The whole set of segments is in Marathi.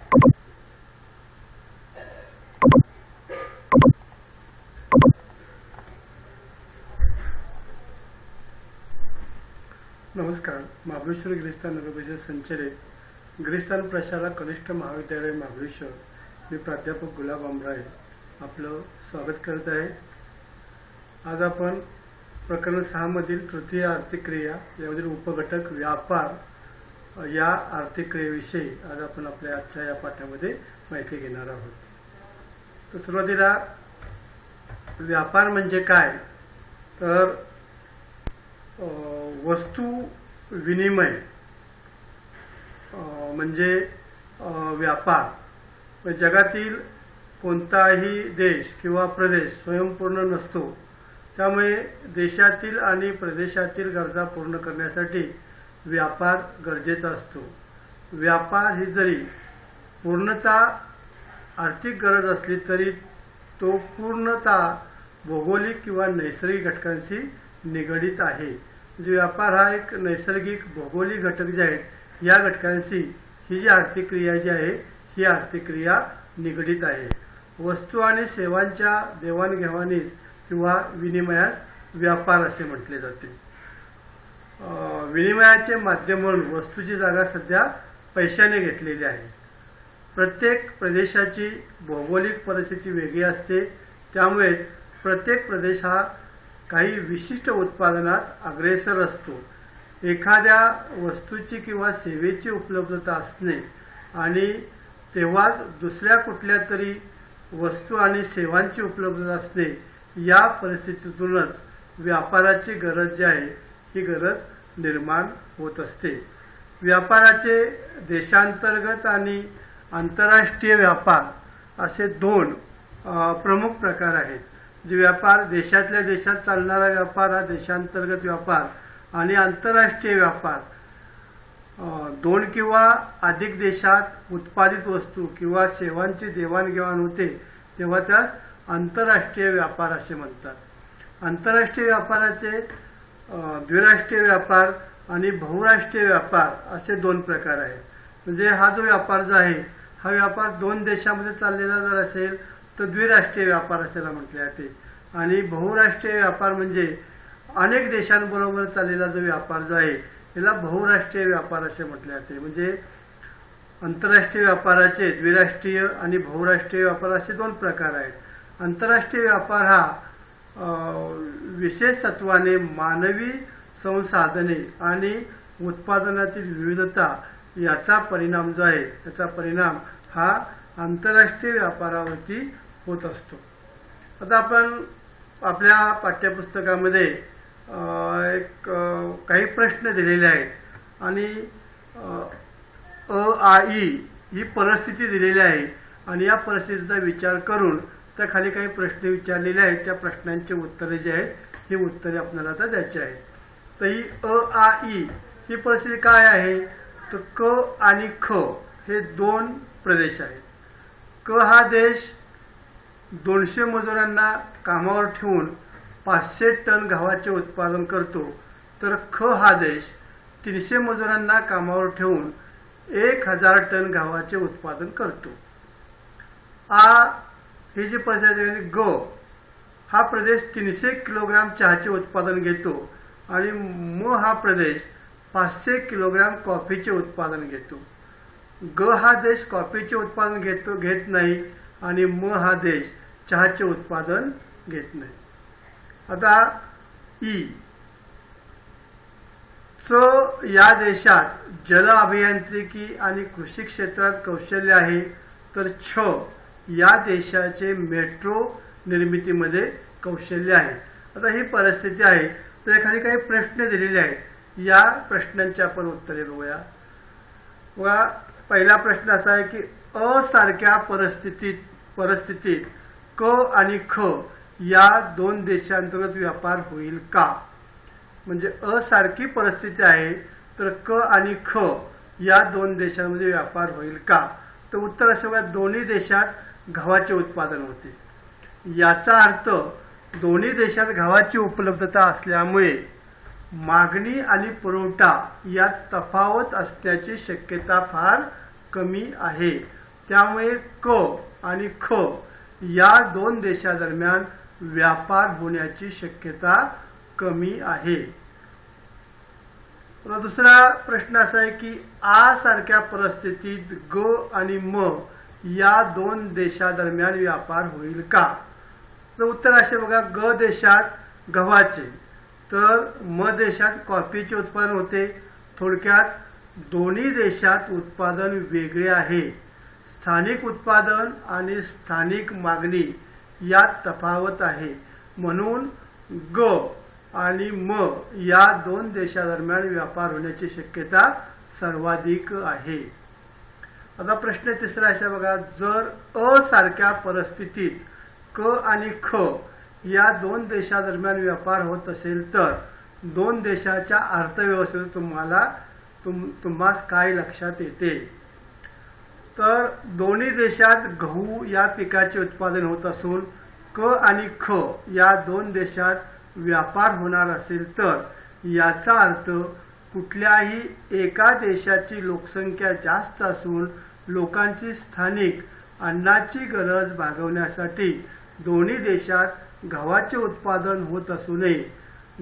नमस्कार. महाबळेश्वर गिरिस्थान नगरपरिषद संचालित गिरिस्थान प्रशाला कनिष्ठ महाविद्यालय महाबळेश्वर, मी प्राध्यापक गुलाब आमराय आपलं स्वागत करत आहे. आज आपण प्रकरण 6 मधील तृतीय आर्थिक क्रिया यामधील उपघटक व्यापार या आर्थिक क्रियेविषयी आज आपण आपल्या आजच्या या पाठामध्ये माहिती घेणार आहोत. तर सुरुवातीला व्यापार म्हणजे काय, तर वस्तू विनिमय म्हणजे व्यापार. जगातील कोणताही देश किंवा प्रदेश स्वयंपूर्ण नसतो, त्यामुळे देशातील आणि प्रदेशातील गरजा पूर्ण करण्यासाठी व्यापार गरजेचा असतो. व्यापार ही जरी पूर्णतः आर्थिक गरज असली तरी तो पूर्णतः भौगोलिक किंवा नैसर्गिक घटकांशी निगडित आहे. म्हणजे व्यापार हा एक नैसर्गिक भौगोलिक घटक जे आहेत या घटकांशी ही जी आर्थिक क्रिया जी आहे ही आर्थिक क्रिया निगडित आहे. वस्तू आणि सेवांच्या देवाणघेवाणीस किंवा विनिमयास व्यापार असे म्हटले जाते. विनिमयाचे माध्यम म्हणून वस्तूची जागा सध्या पैशाने घेतलेली आहे. प्रत्येक प्रदेशाची भौगोलिक परिस्थिती वेगळी असते, त्यामुळेच प्रत्येक प्रदेश हा काही विशिष्ट उत्पादनात अग्रेसर असतो. एखाद्या वस्तूची किंवा सेवेची उपलब्धता असणे आणि तेव्हाच दुसऱ्या कुठल्या तरी वस्तू आणि सेवांची उपलब्धता असणे या परिस्थितीतूनच व्यापाराची गरज जी आहे ही गरज निर्माण होत असते. व्यापाराचे देशांतर्गत आणि आंतरराष्ट्रीय व्यापार असे 2 प्रमुख प्रकार आहेत. जे व्यापार देशातल्या देशात चालणारा व्यापार हा देशांतर्गत व्यापार आणि आंतरराष्ट्रीय व्यापार 2 किंवा अधिक देशात उत्पादित वस्तू किंवा सेवांची देवाणघेवाण होते तेव्हा त्यास आंतरराष्ट्रीय व्यापार असे म्हणतात. आंतरराष्ट्रीय व्यापाराचे द्विराष्ट्रीय व्यापार आणि बहुराष्ट्रीय व्यापार असे 2 प्रकार आहेत. म्हणजे हा जो व्यापार जो आहे हा व्यापार 2 देशांमध्ये चाललेला जर असेल तर द्विराष्ट्रीय व्यापार असल्याला म्हटले जाते. आणि बहुराष्ट्रीय व्यापार म्हणजे अनेक देशांबरोबर चाललेला जो व्यापार जो आहे याला बहुराष्ट्रीय व्यापार असे म्हटले जाते. म्हणजे आंतरराष्ट्रीय व्यापाराचे द्विराष्ट्रीय आणि बहुराष्ट्रीय व्यापार असे 2 प्रकार आहेत. आंतरराष्ट्रीय व्यापार हा विशेष तत्वाने मानवी संसाधने आणि उत्पादनातील विविधता याचा परिणाम जो आहे याचा परिणाम हा आंतरराष्ट्रीय व्यापारावरती होत असतो. आता आपण आपल्या पाठ्यपुस्तकामध्ये काही प्रश्न दिलेले आहेत आणि आई ही परिस्थिती दिलेली आहे आणि या परिस्थितीचा विचार करून त्या खाली काही प्रश्न विचारलेले आहेत. त्या प्रश्नांची उत्तरे जी आहेत ही उत्तरे आपल्याला आता द्यायची आहेत. तर ही आई ही परिस्थिती काय आहे, तर क आणि ख हे 2 प्रदेश आहेत. क हा देश 200 मजुरांना कामावर ठेवून 500 टन गव्हाचे उत्पादन करतो, तर ख हा देश 300 मजुरांना कामावर ठेवून 1000 टन गव्हाचे उत्पादन करतो. ही जी परिस्थिती आहे, ग हा प्रदेश 300 किलोग्राम चहाचे उत्पादन घेतो आणि म हा प्रदेश 500 किलोग्राम कॉफीचे उत्पादन घेतो. ग हा देश कॉफीचे उत्पादन घेत नाही आणि म हा देश चहाचे उत्पादन घेत नाही. आता ई च या देशात जल अभियांत्रिकी आणि कृषी क्षेत्रात कौशल्य आहे, तर छ या देशाचे मेट्रो निर्मितीमध्ये कौशल्य आहे. आता ही परिस्थिती आहे. तर एखादी काही प्रश्न दिलेले आहेत, या प्रश्नांची आपण उत्तरे बघूया. पहिला प्रश्न असा आहे की असारख्या परिस्थितीत क आणि ख या 2 देशांतर्गत व्यापार होईल का. म्हणजे असारखी परिस्थिती आहे तर क आणि ख या 2 देशांमध्ये व्यापार होईल का. तर उत्तर असे बघा, दोन्ही देशात गव्हाचे उत्पादन होते. याचा अर्थ दोन्ही देशात गव्हाची उपलब्धता असल्यामुळे मागणी आणि पुरवठा यात तफावत असण्याची शक्यता फार कमी आहे. त्यामुळे क आणि ख या दोन देशादरम्यान व्यापार होण्याची शक्यता कमी आहे. दुसरा प्रश्न असा आहे की आ सारख्या परिस्थितीत ग आणि म या दोन देशादरम्यान व्यापार होईल का? तर उत्तर असे बघा, ग देशात गव्हाचे तर म देशात कॉफीचे उत्पादन होते. थोडक्यात दोन्ही देशात उत्पादन वेगळे आहे. स्थानिक उत्पादन आणि स्थानिक मागणी यात तफावत आहे. म्हणून ग आणि म या दोन देशादरम्यान व्यापार होण्याची शक्यता सर्वाधिक आहे. आता प्रश्न तिसरा असा बघा, जर अ सारख्या परिस्थितीत क आणि ख या दोन देशादरम्यान व्यापार होत असेल तर दोन देशाच्या अर्थव्यवस्थेत तुम्हास काय लक्षात येते? तर दोन्ही देशात गहू या पिकाचे उत्पादन होत असून क आणि ख या दोन देशात व्यापार होणार असेल तर याचा अर्थ कुठल्याही एका देशाची लोकसंख्या जास्त असून लोकांची स्थानिक अन्नाची गरज भागवण्यासाठी दोन्ही देशात गव्हाचे उत्पादन होत असूनही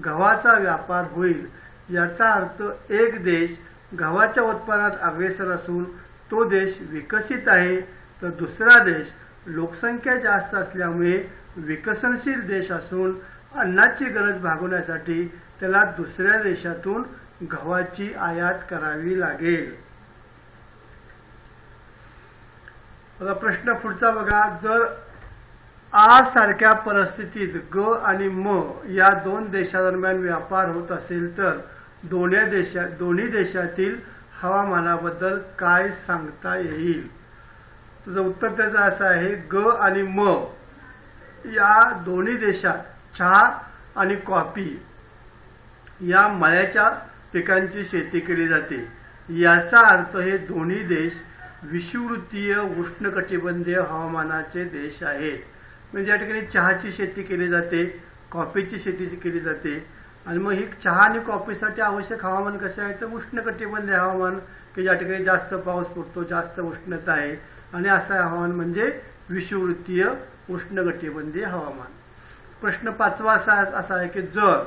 गव्हाचा व्यापार होईल. याचा अर्थ एक देश गव्हाच्या उत्पादनात अग्रेसर असून तो देश विकसित आहे तर दुसरा देश लोकसंख्या जास्त असल्यामुळे विकसनशील देश असून अन्नाची गरज भागवण्यासाठी त्याला दुसऱ्या देशातून गव्हाची आयात करावी लागेल. आता प्रश्न पुढचा बघा, जर आ सारख्या परिस्थितीत ग आणि म या दोन देशादरम्यान व्यापार होत असेल तर दोन्ही देशातील हवामानाबद्दल काय सांगता येईल? तुझं उत्तर त्याचं असं आहे, ग आणि म या दोन्ही देशात चहा आणि कॉफी या मळ्याच्या पिकांची शेती केली जाते. याचा अर्थ हे दोन्ही देश विषुववृत्तीय उष्णकटिबंधीय हवामानाचे देश आहेत. म्हणजे या ठिकाणी चहाची शेती केली जाते, कॉफीची शेती केली जाते आणि मग ही चहा आणि कॉफीसाठी आवश्यक हवामान कसे आहे तर उष्णकटिबंधीय हवामान की ज्या ठिकाणी जास्त पाऊस पडतो, जास्त उष्णता आहे आणि असं हवामान म्हणजे विषुववृत्तीय उष्णकटिबंधीय हवामान. प्रश्न पाचवा असा आहे की जर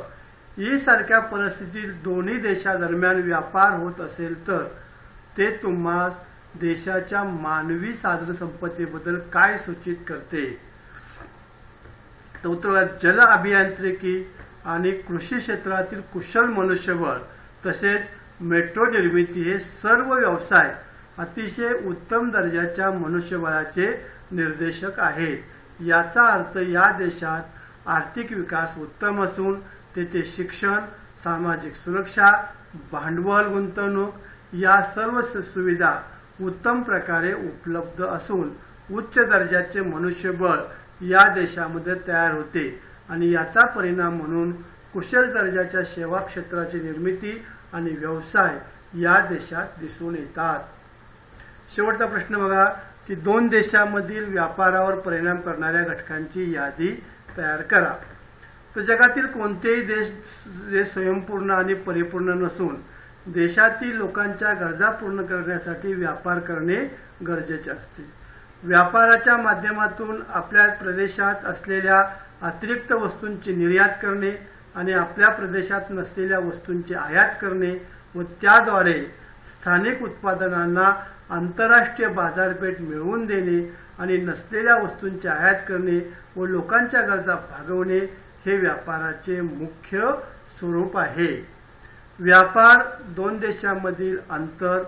ई सारख्या परिस्थितीत दोन्ही देशादरम्यान व्यापार होत असेल तर ते तुम्हास देशाच्या मानवी साधनसंपत्तीबद्दल काय सूचित करते? तर उत्तर, जल अभियांत्रिकी आणि कृषी क्षेत्रातील कुशल मनुष्यबळ तसेच मेट्रो निर्मिती हे सर्व व्यवसाय अतिशय उत्तम दर्जाच्या मनुष्यबळाचे निर्देशक आहेत. याचा अर्थ या देशात आर्थिक विकास उत्तम असून तेथे शिक्षण, सामाजिक सुरक्षा, भांडवल गुंतवणूक या सर्व सुविधा उत्तम प्रकारे उपलब्ध असून उच्च दर्जाचे मनुष्यबळ या देशामध्ये तयार होते आणि याचा परिणाम म्हणून कुशल दर्जाच्या सेवा क्षेत्राची निर्मिती आणि व्यवसाय या देशात दिसून येतात. शेवटचा प्रश्न बघा की दोन देशांमधील व्यापारावर परिणाम करणाऱ्या घटकांची यादी तयार करा. तर जगातील कोणतेही देश स्वयंपूर्ण आणि परिपूर्ण नसून देशातील लोकांच्या गरजा पूर्ण करण्यासाठी व्यापार करणे गरजेचे असते. व्यापाराच्या माध्यमातून आपल्या प्रदेशात असलेल्या अतिरिक्त वस्तूंची निर्यात करणे आणि आपल्या प्रदेशात नसलेल्या वस्तूंची आयात करणे व त्याद्वारे स्थानिक उत्पादनांना आंतरराष्ट्रीय बाजारपेठ मिळवून देणे आणि नसलेल्या वस्तूंची आयात करणे व लोकांच्या गरजा भागवणे हे व्यापाराचे मुख्य स्वरूप आहे. व्यापार दोन देशांमधील अंतर,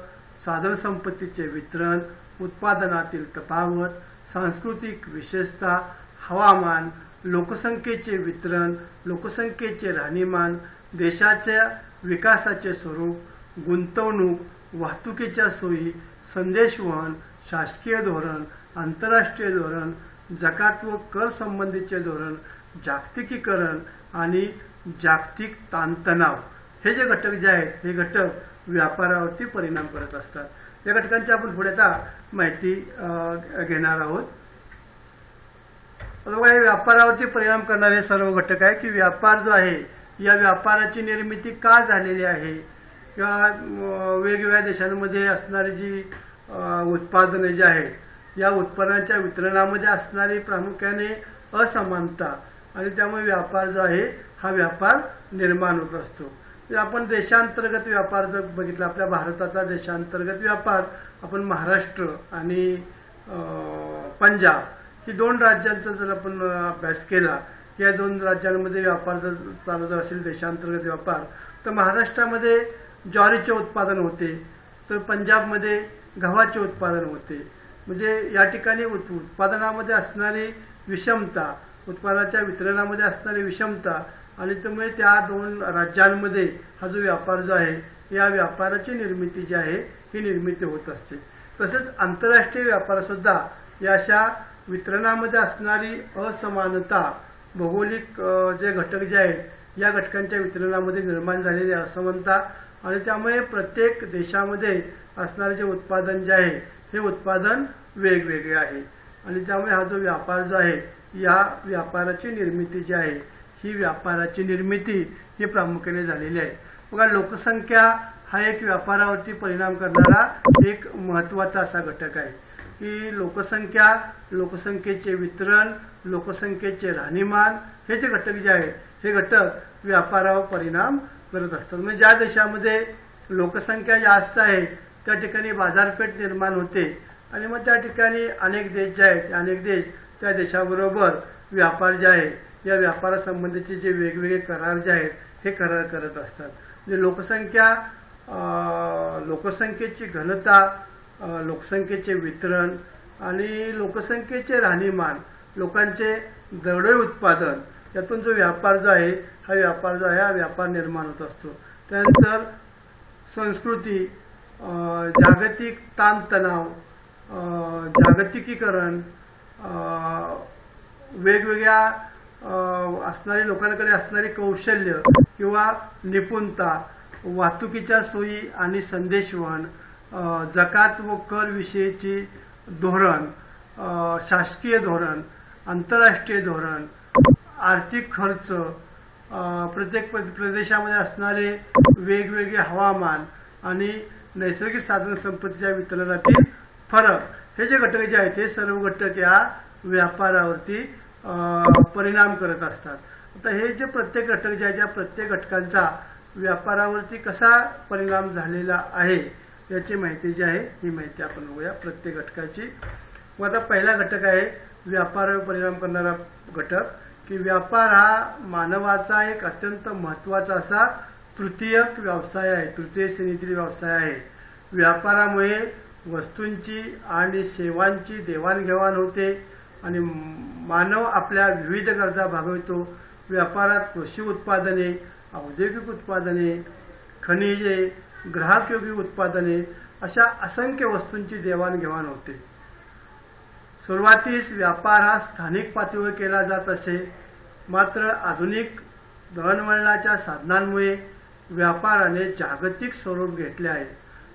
साधनसंपत्तीचे वितरण, उत्पादनातील तफावत, सांस्कृतिक विशेषता, हवामान, लोकसंख्येचे वितरण, लोकसंख्येचे राहणीमान, देशाच्या विकासाचे स्वरूप, गुंतवणूक, वाहतुकीच्या सोयी, संदेशवहन, शासकीय धोरण, आंतरराष्ट्रीय धोरण, जकात व कर संबंधीचे धोरण, जागतिकीकरण आणि जागतिक ताणतणाव हे जे घटक जे आहेत हे घटक व्यापारावरती परिणाम करत असतात. या घटकांची आपण पुढे आता माहिती घेणार आहोत. हे व्यापारावरती परिणाम करणारे सर्व घटक आहे की व्यापार जो आहे या व्यापाराची निर्मिती का झालेली आहे किंवा वेगवेगळ्या देशांमध्ये असणारी जी उत्पादने जी आहेत या उत्पन्नाच्या वितरणामध्ये असणारी प्रामुख्याने असमानता आणि त्यामुळे व्यापार जो आहे हा व्यापार निर्माण होत असतो. आपण देशांतर्गत व्यापार जर बघितला, आपल्या भारताचा देशांतर्गत व्यापार आपण महाराष्ट्र आणि पंजाब ही दोन राज्यांचा जर आपण अभ्यास केला, या दोन राज्यांमध्ये व्यापार जर चालू जर असेल देशांतर्गत व्यापार, तर महाराष्ट्रामध्ये ज्वारीचे उत्पादन होते, तर पंजाबमध्ये गव्हाचे उत्पादन होते. म्हणजे या ठिकाणी उत्पादनामध्ये असणारी विषमता, उत्पादनाच्या वितरणामध्ये असणारी विषमता आणि त्यामुळे त्या दोन राज्यांमध्ये हा जो व्यापार जो आहे, या व्यापाराची निर्मिती जी आहे ही निर्मिती होत असते. तसेच आंतरराष्ट्रीय व्यापारसुद्धा या अशा वितरणामध्ये असणारी असमानता, भौगोलिक जे घटक जे आहेत या घटकांच्या वितरणामध्ये निर्माण झालेली असमानता आणि त्यामुळे प्रत्येक देशामध्ये असणारे जे उत्पादन जे आहे हे उत्पादन वेगवेगळे आहे आणि त्यामुळे हा जो व्यापार जो आहे, या व्यापाराची निर्मिती जी आहे ही व्यापाराची निर्मिती ही प्रामुख्याने झालेली आहे. बघा, लोकसंख्या हा एक व्यापारावरती परिणाम करणारा एक महत्त्वाचा असा घटक आहे की लोकसंख्या, लोकसंख्येचे वितरण, लोकसंख्येचे राहणीमान हे जे घटक जे आहेत हे घटक व्यापारावर परिणाम करत असतात. म्हणजे ज्या देशामध्ये लोकसंख्या जास्त आहे त्या ठिकाणी बाजारपेठ निर्माण होते आणि मग त्या ठिकाणी अनेक देश जे आहेत, अनेक देश त्या देशाबरोबर व्यापार जे आहे या व्यापारासंबंधीचे जे वेगवेगळे करार जे आहेत हे करार करत असतात. म्हणजे लोकसंख्येची घनता, लोकसंख्येचे वितरण आणि लोकसंख्येचे राहणीमान, लोकांचे दरडोई उत्पादन यातून जो व्यापार जो आहे हा व्यापार निर्माण होत असतो. त्यानंतर संस्कृती, जागतिक ताणतणाव, जागतिकीकरण, वेगवेगळ्या असणारी लोकांकडे असणारी कौशल्य किंवा निपुणता, वाहतुकीच्या सोयी आणि संदेशवहन, जकात व कर विषयीची धोरण, शासकीय धोरण, आंतरराष्ट्रीय धोरण, आर्थिक खर्च, प्रत्येक प्रदेशामध्ये असणारे वेगवेगळे हवामान आणि नैसर्गिक साधनसंपत्तीच्या वितरणातील फरक, हे जे घटक जे आहेत ते सर्व घटक या व्यापारावरती परिणाम करत असतात. आता हे जे प्रत्येक घटक जे आहेत त्या प्रत्येक घटकांचा व्यापारावरती कसा परिणाम झालेला आहे याची माहिती जी आहे ही माहिती आपण बघूया प्रत्येक घटकाची. मग आता पहिला घटक आहे व्यापारावर परिणाम करणारा घटक, की व्यापार हा मानवाचा एक अत्यंत महत्त्वाचा असा तृतीयक व्यवसाय आहे, तृतीय श्रेणीतील व्यवसाय आहे. व्यापारामुळे वस्तूंची आणि सेवांची देवाणघेवाण होते आणि मानव आपल्या विविध गरजा भागवतो. व्यापारात कृषी उत्पादने, औद्योगिक उत्पादने, खनिजे, ग्राहकयोगी उत्पादने अशा असंख्य वस्तूंची देवाणघेवाण होते. सुरुवातीस व्यापार हा स्थानिक पातळीवर केला जात असे, मात्र आधुनिक दळणवळणाच्या साधनांमुळे व्यापाराने जागतिक स्वरूप घेतले आहे.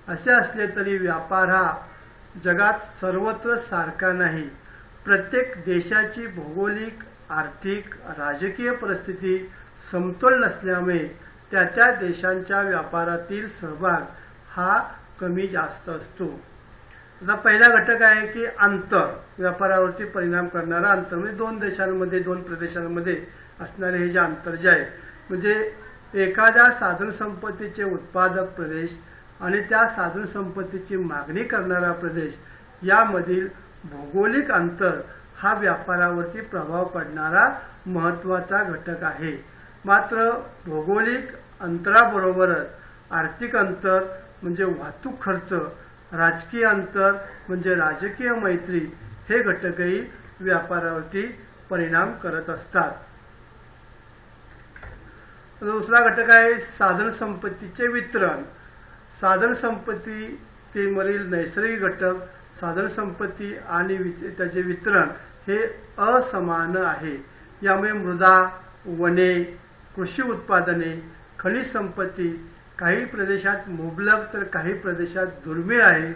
असे असले तरी व्यापार हा जगात सर्वत्र सारखा नाही. प्रत्येक देशाची भौगोलिक, आर्थिक, राजकीय परिस्थिती समतोल नसल्यामुळे त्या देशांच्या व्यापारातील सहभाग हा कमी जास्त असतो. आता पहिला घटक आहे की अंतर, व्यापारावरती परिणाम करणारा अंतर, म्हणजे दोन देशांमध्ये, दोन प्रदेशांमध्ये असणारे हे जे अंतर जे आहे, म्हणजे एखाद्या साधनसंपत्तीचे उत्पादक प्रदेश आणि त्या साधनसंपत्तीची मागणी करणारा प्रदेश यामधील भौगोलिक अंतर हा व्यापारावरती प्रभाव पडणारा महत्त्वाचा घटक आहे. मात्र भौगोलिक अंतराबरोबरच आर्थिक अंतर म्हणजे वाहतूक खर्च, राजकीय अंतर म्हणजे राजकीय मैत्री हे घटकही व्यापारावरती परिणाम करत असतात. दुसरा घटक आहे साधनसंपत्तीचे वितरण. साधनसंपत्तीमधील नैसर्गिक घटक, साधनसंपत्ती आणि त्याचे वितरण हे असमान आहे. यामुळे मृदा, वने, कृषी उत्पादने, खनिज संपत्ती काही प्रदेशात मुबलक तर काही प्रदेशात दुर्मिळ आहे.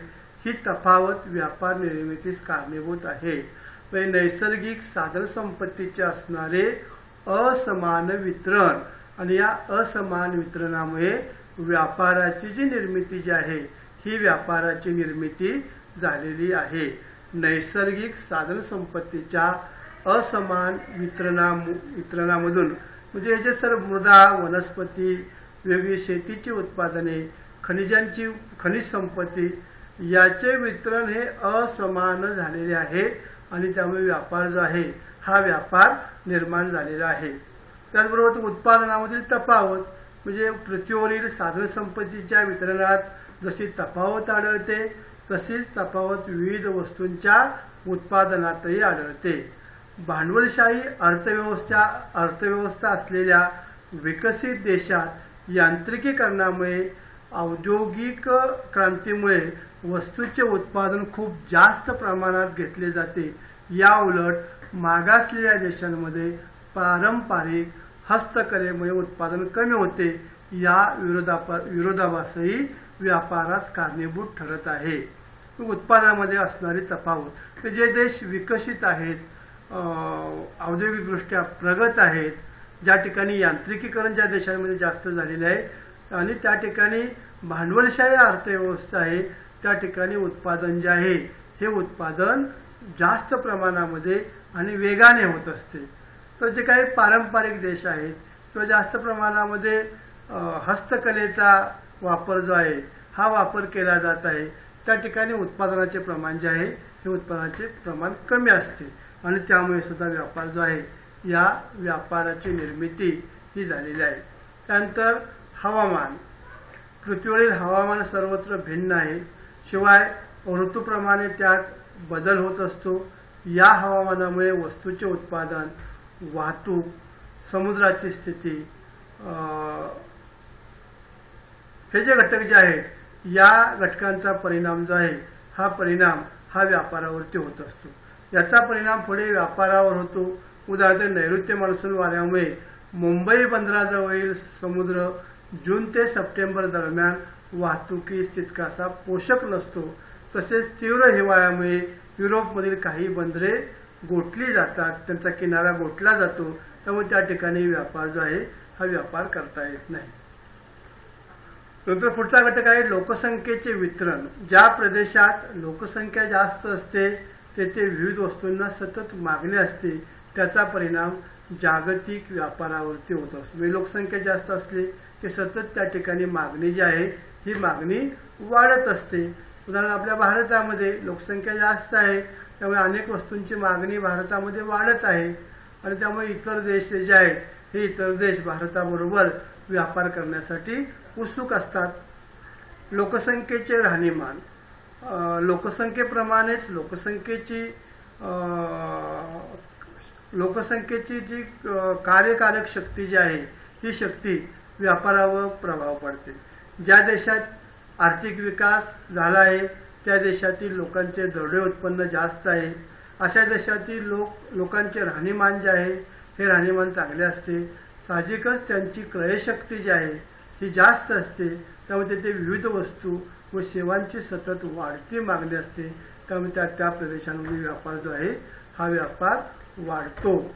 ही तफावत व्यापार निर्मितीस कारणीभूत आहे. नैसर्गिक साधनसंपत्तीचे असणारे असमान वितरण आणि या असमान वितरणामुळे व्यापाराची जी निर्मिती जी आहे ही व्यापाराची निर्मिती झालेली आहे. नैसर्गिक साधनसंपत्तीच्या असमान वितरणामधून, म्हणजे याचे सर मृदा, वनस्पती, वेगळी शेतीची उत्पादने, खनिज संपत्ती याचे वितरण हे असमान झालेले आहे आणि त्यामुळे व्यापार जो आहे हा व्यापार निर्माण झालेला आहे. त्याचबरोबर उत्पादनामधील तफावत, म्हणजे पृथ्वीवरील साधनसंपत्तीच्या वितरणात जशी तफावत आढळते तशीच तफावत विविध वस्तूंच्या उत्पादनातही आढळते. भांडवलशाही अर्थव्यवस्था असलेल्या विकसित देशात यांत्रिकीकरणामुळे, औद्योगिक क्रांतीमुळे वस्तूचे उत्पादन खूप जास्त प्रमाणात घेतले जाते. या उलट मागासलेल्या देशांमध्ये पारंपरिक हस्तकलेमुळे उत्पादन कमी होते. या विरोधाभासही व्यापारास कारणीभूत ठरत आहे. उत्पादनामध्ये असणारी तफावत, जे देश विकसित आहेत, औद्योगिकदृष्ट्या प्रगत आहेत, ज्या ठिकाणी यांत्रिकीकरण ज्या देशांमध्ये जास्त झालेले आहे आणि त्या ठिकाणी भांडवलशाही अर्थव्यवस्था आहे, त्या ठिकाणी उत्पादन जे आहे हे उत्पादन जास्त प्रमाणामध्ये आणि वेगाने होत असते. तर जे काही पारंपरिक देश आहेत किंवा जास्त प्रमाणामध्ये हस्तकलेचा वापर जो आहे हा वापर केला जात आहे, त्या ठिकाणी उत्पादनाचे प्रमाण जे आहे हे उत्पादनाचे प्रमाण कमी असते आणि त्यामुळे सुद्धा व्यापार जो आहे या व्यापाराची निर्मिती ही झालेली आहे. त्यानंतर हवामान, पृथ्वीवरील हवामान सर्वत्र भिन्न आहे. शिवाय ऋतूप्रमाणे त्यात बदल होत असतो. या हवामानामुळे वस्तूचे उत्पादन, वाहतूक, समुद्राची स्थिती हे जे घटक जे आहेत या घटकांचा परिणाम जो आहे हा परिणाम हा व्यापारावरती होत असतो. याचा परिणाम पुढे व्यापारावर होतो. उदाहरणार्थ नैऋत्य मान्सून वाऱ्यामुळे मुंबई बंदराजवळील समुद्र जून ते सप्टेंबर दरम्यान वाहतुकीस तितकासा पोषक नसतो. तसेच तीव्र हिवाळ्यामुळे युरोपमधील काही बंदरे गोठली जातात, त्यांचा किनारा गोठला जातो. त्यामुळे त्या ठिकाणी व्यापार जो आहे हा व्यापार करता येत नाही. नंतर पुढचा घटक आहे लोकसंख्येचे वितरण. ज्या प्रदेशात लोकसंख्या जास्त असते तेथे विविध वस्तूंना सतत मागणी असते. त्याचा परिणाम जागतिक व्यापारावरती होत असतो. म्हणजे लोकसंख्या जास्त असली की सतत त्या ठिकाणी मागणी जी आहे ही मागणी वाढत असते. उदाहरण आपल्या भारतामध्ये लोकसंख्या जास्त आहे, त्यामुळे अनेक वस्तूंची मागणी भारतामध्ये वाढत आहे आणि त्यामुळे इतर देश जे आहेत हे इतर देश भारताबरोबर व्यापार करण्यासाठी उत्सुक असतात. लोकसंख्येचे राहणीमान, लोकसंख्येप्रमाणेच लोकसंख्येची जी कार्यकारक शक्ती जी आहे ही शक्ती व्यापारावर प्रभाव पडते. ज्या देशात आर्थिक विकास झाला आहे त्या देशातील लोकांचे दरडोई उत्पन्न जास्त आहे. अशा देशातील लोकांचे राहणीमान जे आहे हे राहणीमान चांगले असते. साहजिकच त्यांची क्रयशक्ती जी आहे ही जास्त असते. त्यामुळे तेथे विविध वस्तू व सेवांची सतत वाढती मागणी असते. त्यामुळे त्या प्रदेशांमध्ये व्यापार जो आहे हा व्यापार वाढतो.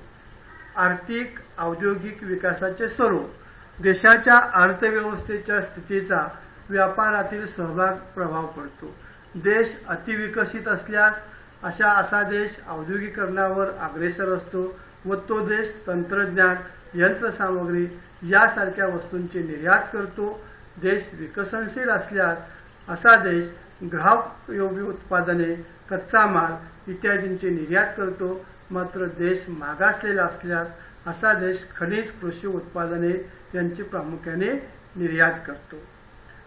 आर्थिक औद्योगिक विकासाचे स्वरूप, देशाच्या अर्थव्यवस्थेच्या स्थितीचा व्यापारातील सहभाग प्रभाव पडतो. देश अतिविकसित असल्यास असा देश औद्योगिकरणावर अग्रेसर असतो व तो देश तंत्रज्ञान, यंत्रसामग्री यासारख्या वस्तूंची निर्यात करतो. देश विकसनशील असल्यास असा देश ग्राहकोपयोगी उत्पादने, कच्चा माल इत्यादींची निर्यात करतो. मात्र देश मागासलेला असल्यास असा देश खनिज, कृषी उत्पादने यांची प्रामुख्याने निर्यात करतो.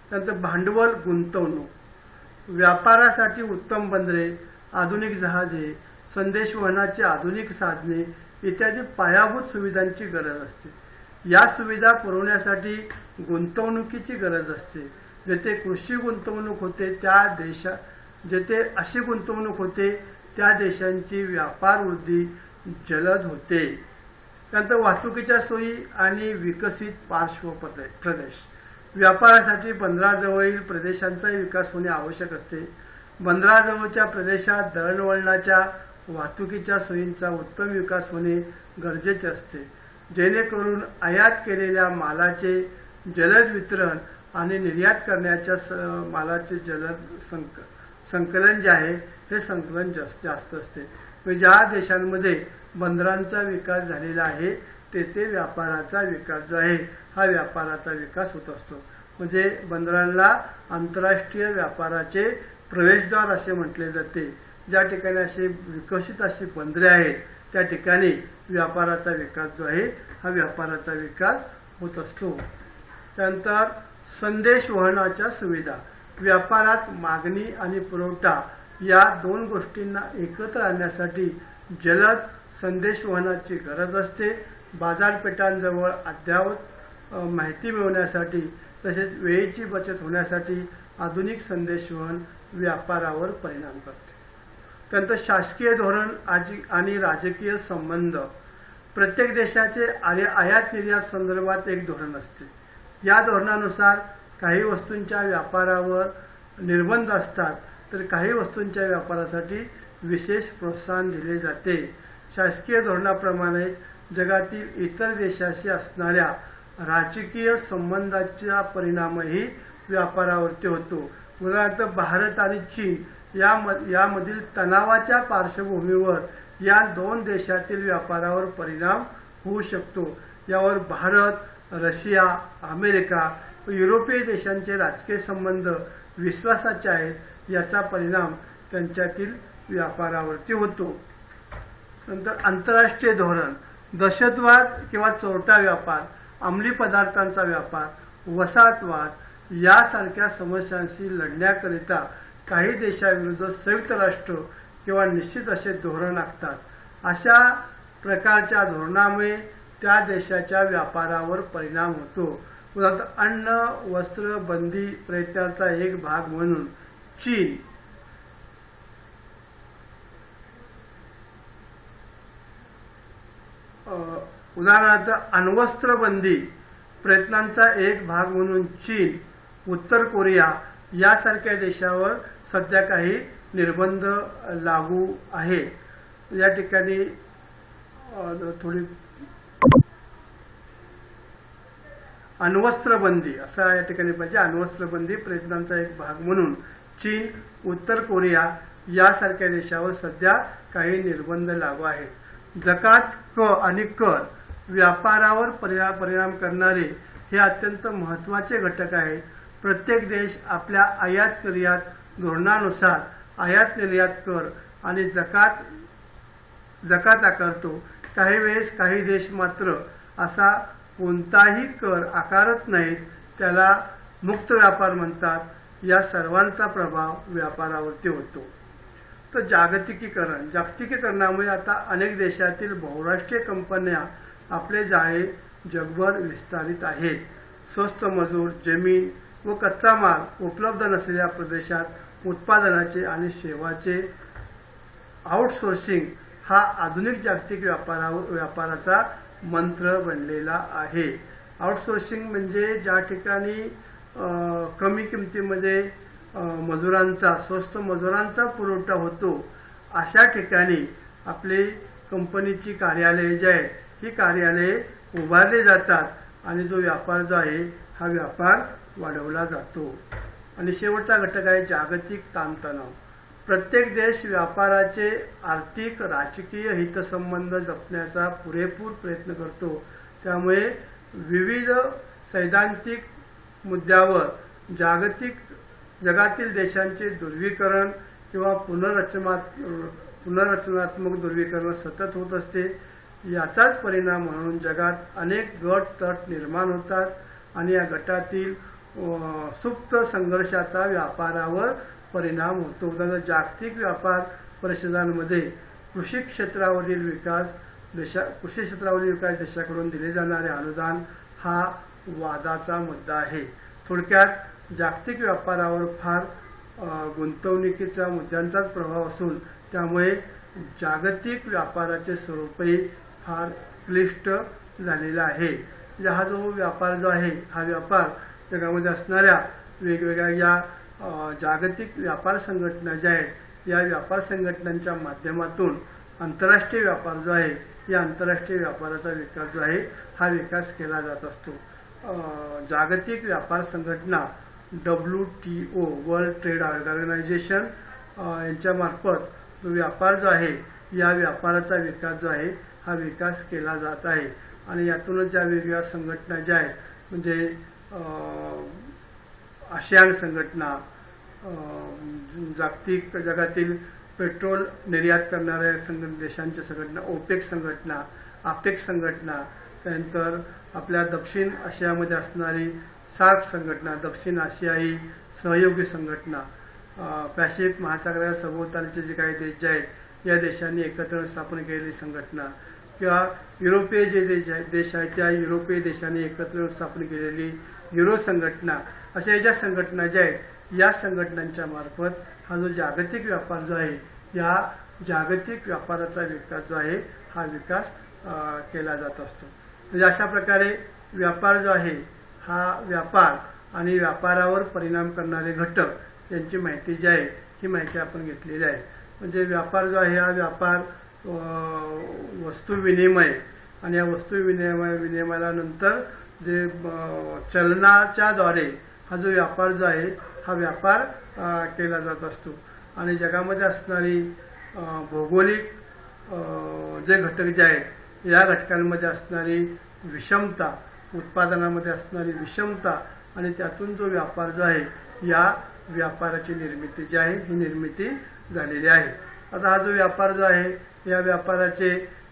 त्यानंतर भांडवल, गुंतवणूक, व्यापारासाठी उत्तम बंदरे, आधुनिक जहाजे, संदेशवहनाची आधुनिक साधने इत्यादी पायाभूत सुविधांची गरज असते. या सुविधा पुरवण्यासाठी गुंतवणुकीची गरज असते. जेथे कृषी गुंतवणूक होते जेथे अशी गुंतवणूक होते त्या देशांची व्यापार वृद्धी जलद होते. त्यानंतर वाहतुकीच्या सोयी आणि विकसित पार्श्व प्रदेश, व्यापारासाठी बंदराजवळील प्रदेशांचाही विकास होणे आवश्यक असते. बंदराजवळच्या प्रदेशात दळणवळणाच्या वाहतुकीच्या सोयींचा उत्तम विकास होणे गरजेचे असते, जेणेकरून आयात केलेल्या मालाचे जलद वितरण आणि निर्यात करण्याच्या मालाचे जलद संकलन जे आहे हे संकलन जास्त असते. म्हणजे ज्या देशांमध्ये बंदरांचा विकास झालेला आहे तेथे व्यापाराचा विकास जो आहे हा व्यापाराचा विकास होत असतो. म्हणजे बंदरांना आंतरराष्ट्रीय व्यापाराचे प्रवेशद्वार असे म्हटले जाते. ज्या ठिकाणी असे विकसित अशी बंदरे आहेत त्या ठिकाणी व्यापाराचा विकास जो आहे हा व्यापाराचा विकास होत असतो. त्यानंतर संदेश वहनाच्या सुविधा. व्यापारात मागणी आणि पुरवठा या दोन गोष्टींना एकत्र आणण्यासाठी जलद संदेश वहनाची गरज असते. बाजारपेठांजवळ अद्ययावत माहिती मिळवण्यासाठी तसेच वेळेची बचत होण्यासाठी आधुनिक संदेशवहन व्यापारावर परिणाम करते. त्यानंतर शासकीय धोरण आणि राजकीय संबंध. प्रत्येक देशाचे आयात निर्यात संदर्भात एक धोरण असते. या धोरणानुसार काही वस्तूंच्या व्यापारावर निर्बंध असतात तर काही वस्तूंच्या व्यापारासाठी विशेष प्रोत्साहन दिले जाते. शासकीय धोरणाप्रमाणेच जगातील इतर देशाशी असणाऱ्या राजकीय संबंधाचा परिणामही व्यापारावरती होतो. उदाहरणार्थ भारत आणि चीन यामधील तणावाच्या पार्श्वभूमीवर या दोन देशातील व्यापारावर परिणाम होऊ शकतो. यावर भारत, रशिया, अमेरिका व युरोपीय देशांचे राजकीय संबंध विश्वासाचे आहेत याचा परिणाम त्यांच्यातील व्यापारावरती होतो. नंतर आंतरराष्ट्रीय धोरण. दहशतवाद किंवा चोरटा व्यापार, अंमली पदार्थांचा व्यापार, वसाहतवाद यासारख्या समस्यांशी लढण्याकरिता काही देशाविरुद्ध संयुक्त राष्ट्र किंवा निश्चित असे धोरण आखतात. अशा प्रकारच्या धोरणामुळे त्या देशाच्या व्यापारावर परिणाम होतो. उदाहरणार्थ अन्न वस्त्र बंदी प्रयत्नाचा एक भाग म्हणून चीन उदाहरणार्थ अण्वस्त्र बंदी प्रयत्नांचा एक भाग म्हणून चीन, उत्तर कोरिया यासारख्या देशावर सध्या काही निर्बंध लागू आहेत. या ठिकाणी थोडी अण्वस्त्र बंदी असा या ठिकाणी पाहिजे. अण्वस्त्र बंदी प्रयत्नांचा एक भाग म्हणून चीन, उत्तर कोरिया यासारख्या देशावर सध्या काही निर्बंध लागू आहेत. जकात आणि कर व्यापारावर परिणाम करणारे हे अत्यंत महत्त्वाचे घटक आहेत. प्रत्येक देश आपल्या आयात निर्यात धोरणानुसार आयात निर्यात कर आणि जकात आकारतो. काही वेळेस काही देश मात्र असा कोणताही कर आकारत नाहीत. त्याला मुक्त व्यापार म्हणतात. या सर्वांचा प्रभाव व्यापारावरती होतो. तर जागतिकीकरणामुळे आता अनेक देशातील बहुराष्ट्रीय कंपन्या आपले जाळे जगभर विस्तारित आहेत. स्वस्त मजूर, जमीन व कच्चा माल उपलब्ध नसलेल्या प्रदेशात उत्पादनाचे आणि सेवाचे आउटसोर्सिंग हा आधुनिक जागतिक व्यापाराचा मंत्र बनलेला आहे. आउटसोर्सिंग म्हणजे ज्या ठिकाणी कमी किमतीमध्ये स्वस्त मजुरांचा पुरवठा होतो अशा ठिकाणी आपली कंपनीची कार्यालये जी आहेत ही कार्यालये उभारली जातात आणि जो व्यापार जो आहे हा व्यापार वाढवला जातो. आणि शेवटचा घटक आहे जागतिक ताणतणाव. प्रत्येक देश व्यापाराचे आर्थिक राजकीय हितसंबंध जपण्याचा पुरेपूर प्रयत्न करतो. त्यामुळे विविध सैद्धांतिक मुद्द्यावर जगातील देशांचे ध्रुवीकरण किंवा पुनर्रचनात्मक ध्रुवीकरण सतत होत असते. याचाच परिणाम म्हणून जगात अनेक गट निर्माण होतात आणि या गटातील सुप्त संघर्षाचा व्यापारावर परिणाम होतो. उदाहरणार्थ जागतिक व्यापार परिषदांमध्ये कृषी क्षेत्रावरील विकास देशाकडून दिले जाणारे अनुदान हा वादाचा मुद्दा आहे. थोडक्यात जागतिक व्यापारावर फार गुंतवणुकीच्या मुद्द्यांचाच प्रभाव असून त्यामुळे जागतिक व्यापाराचे स्वरूपही फार क्लिष्ट झालेला आहे. हा जो व्यापार जो आहे हा व्यापार जगामध्ये असणाऱ्या वेगवेगळ्या या जागतिक व्यापार संघटना ज्या आहेत या व्यापार संघटनांच्या माध्यमातून आंतरराष्ट्रीय व्यापार जो आहे या आंतरराष्ट्रीय व्यापाराचा विकास जो आहे हा विकास केला जात असतो. जागतिक व्यापार संघटना WTO वर्ल्ड ट्रेड ऑर्गनायझेशन यांच्यामार्फत जो व्यापार जो आहे या व्यापाराचा विकास जो आहे हा विकास केला जात आहे आणि यातूनच ज्या वेगवेगळ्या संघटना ज्या आहेत म्हणजे आसियान संघटना, जागतिक जगातील पेट्रोल निर्यात करणाऱ्या देशांच्या संघटना, ओपेक संघटना, आपेक संघटना, त्यानंतर आपल्या दक्षिण आशियामध्ये असणारी सार्क संघटना, दक्षिण आशियाई सहयोगी संघटना, पॅसिफिक महासागराच्या सभोवतालचे जे काही देश जे आहेत या देशांनी एकत्र स्थापन केलेली संघटना किंवा युरोपीय जे देश आहेत त्या युरोपीय देशांनी एकत्र स्थापन केलेली युरो संघटना, अशा ज्या संघटना ज्या आहेत या संघटनांच्या मार्फत हा जो जागतिक व्यापार जो आहे या जागतिक व्यापाराचा विकास जो आहे हा विकास केला जात असतो. म्हणजे अशा प्रकारे व्यापार जो आहे हा व्यापार आणि व्यापारावर परिणाम करणारे घटक यांची माहिती जी आहे ही माहिती आपण घेतलेली आहे. म्हणजे व्यापार जो आहे हा व्यापार वस्तू विनिमय आणि या वस्तू विनिमयाला नंतर जे चलनाच्या द्वारे हा जो व्यापार जो आहे हा व्यापार केला जात असतो. आणि जगामध्ये असणारी भौगोलिक जे घटक जे आहेत या घटकांमध्ये असणारी विषमता, उत्पादनामध्ये असणारी विषमता आणि त्यातून जो व्यापार जो आहे या व्यापाराची निर्मिती जी आहे ही निर्मिती झालेली आहे. आता हा जो व्यापार जो आहे या व्यापाराचे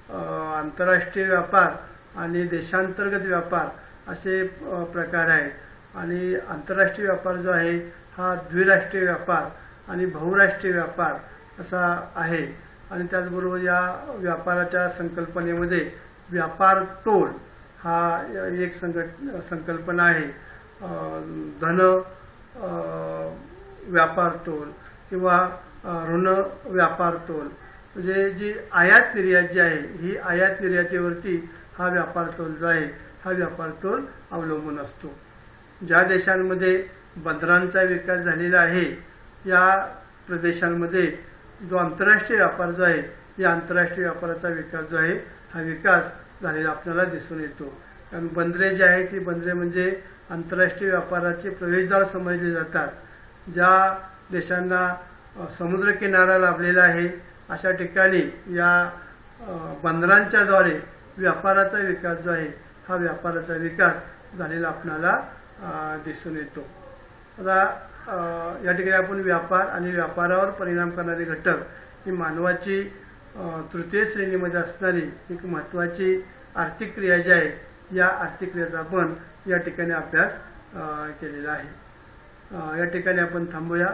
आंतरराष्ट्रीय व्यापार आणि देशांतर्गत व्यापार असे प्रकार आहेत आणि आंतरराष्ट्रीय व्यापार जो आहे हा द्विराष्ट्रीय व्यापार आणि बहुराष्ट्रीय व्यापार असा आहे. आणि त्याचबरोबर या व्यापाराच्या संकल्पनेमध्ये व्यापार टोल हा एक संकल्पना आहे. धन व्यापार टोल किंवा ऋण व्यापार टोल म्हणजे जी आयात निर्यात जी आहे ही आयात निर्यातीवरती हा व्यापार टोल जो आहे हा व्यापार टोल अवलंबून असतो. ज्या देशांमध्ये बंदरांचा विकास झालेला आहे या प्रदेशांमध्ये जो आंतरराष्ट्रीय व्यापार जो आहे या आंतरराष्ट्रीय व्यापाराचा विकास जो आहे हा विकास झालेला आपल्याला दिसून येतो. कारण बंदरे जे आहेत ही बंदरे म्हणजे आंतरराष्ट्रीय व्यापाराचे प्रवेशद्वार समजले जातात. ज्या देशांना समुद्रकिनारा लाभलेला आहे अशा ठिकाणी या बंदरांच्या द्वारे व्यापाराचा विकास जो आहे हा व्यापाराचा विकास झालेला आपल्याला दिसून येतो. आता या ठिकाणी आपण व्यापार आणि व्यापारावर परिणाम करणारे घटक ही मानवाची तृतीय श्रेणीमध्ये असणारी एक महत्त्वाची आर्थिक क्रिया जी आहे या आर्थिक क्रियेचा आपण या ठिकाणी अभ्यास केलेला आहे. या ठिकाणी आपण थांबूया.